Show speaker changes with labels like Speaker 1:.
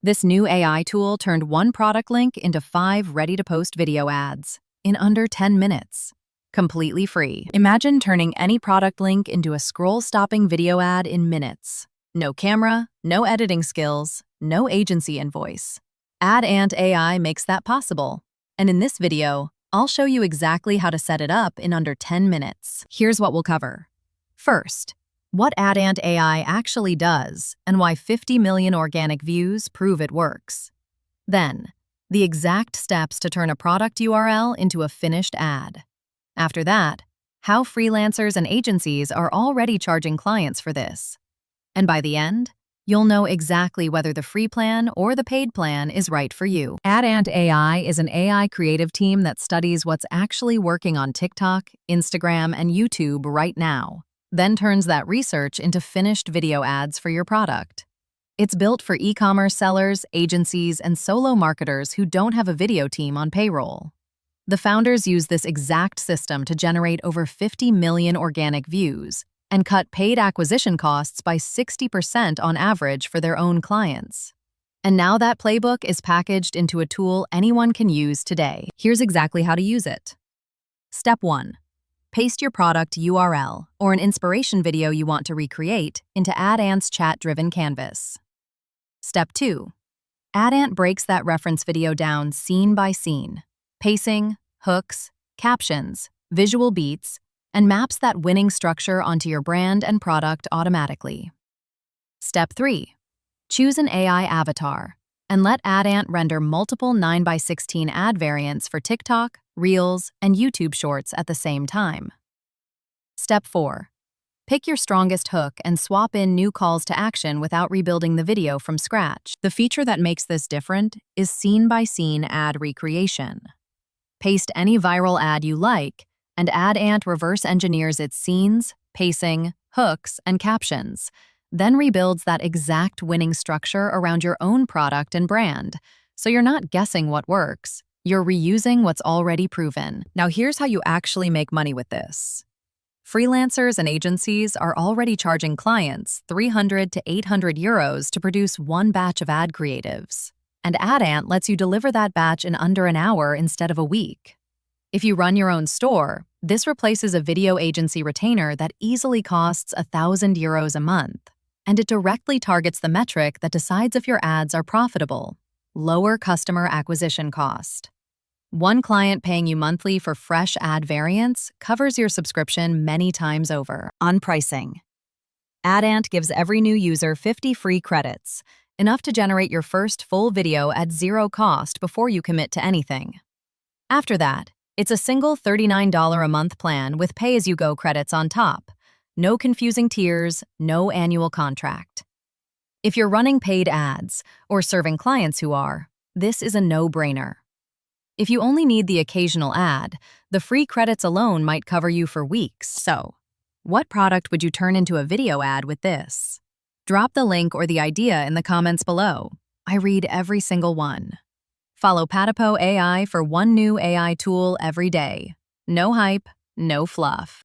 Speaker 1: This new AI tool turned one product link into 5 ready-to-post video ads in under 10 minutes, completely free. Imagine turning any product link into a scroll-stopping video ad in minutes. No camera, no editing skills, no agency invoice. AdAnt AI makes that possible. And in this video, I'll show you exactly how to set it up in under 10 minutes. Here's what we'll cover. First, what AdAnt AI actually does and why 50 million organic views prove it works. Then, the exact steps to turn a product URL into a finished ad. After that, how freelancers and agencies are already charging clients for this. And by the end, you'll know exactly whether the free plan or the paid plan is right for you. AdAnt AI is an AI creative team that studies what's actually working on TikTok, Instagram, and YouTube right now, then turns that research into finished video ads for your product. It's built for e-commerce sellers, agencies, and solo marketers who don't have a video team on payroll. The founders use this exact system to generate over 50 million organic views and cut paid acquisition costs by 60% on average for their own clients. And now that playbook is packaged into a tool anyone can use today. Here's exactly how to use it. Step 1. Paste your product URL or an inspiration video you want to recreate into AdAnt's chat-driven canvas. Step 2. AdAnt breaks that reference video down scene by scene, pacing, hooks, captions, visual beats, and maps that winning structure onto your brand and product automatically. Step 3. Choose an AI avatar and let AdAnt render multiple 9:16 ad variants for TikTok, Reels, and YouTube Shorts at the same time. Step 4. Pick your strongest hook and swap in new calls to action without rebuilding the video from scratch. The feature that makes this different is scene-by-scene ad recreation. Paste any viral ad you like, and AdAnt reverse engineers its scenes, pacing, hooks, and captions, then rebuilds that exact winning structure around your own product and brand. So you're not guessing what works, you're reusing what's already proven. Now here's how you actually make money with this. Freelancers and agencies are already charging clients 300 to 800 euros to produce one batch of ad creatives. And AdAnt lets you deliver that batch in under an hour instead of a week. If you run your own store, this replaces a video agency retainer that easily costs 1,000 euros a month, and it directly targets the metric that decides if your ads are profitable: lower customer acquisition cost. One client paying you monthly for fresh ad variants covers your subscription many times over. On pricing, AdAnt gives every new user 50 free credits, enough to generate your first full video at zero cost before you commit to anything. After that, it's a single $39 a month plan with pay-as-you-go credits on top. No confusing tiers, no annual contract. If you're running paid ads or serving clients who are, this is a no-brainer. If you only need the occasional ad, the free credits alone might cover you for weeks. So, what product would you turn into a video ad with this? Drop the link or the idea in the comments below. I read every single one. Follow Patapo AI for one new AI tool every day. No hype, no fluff.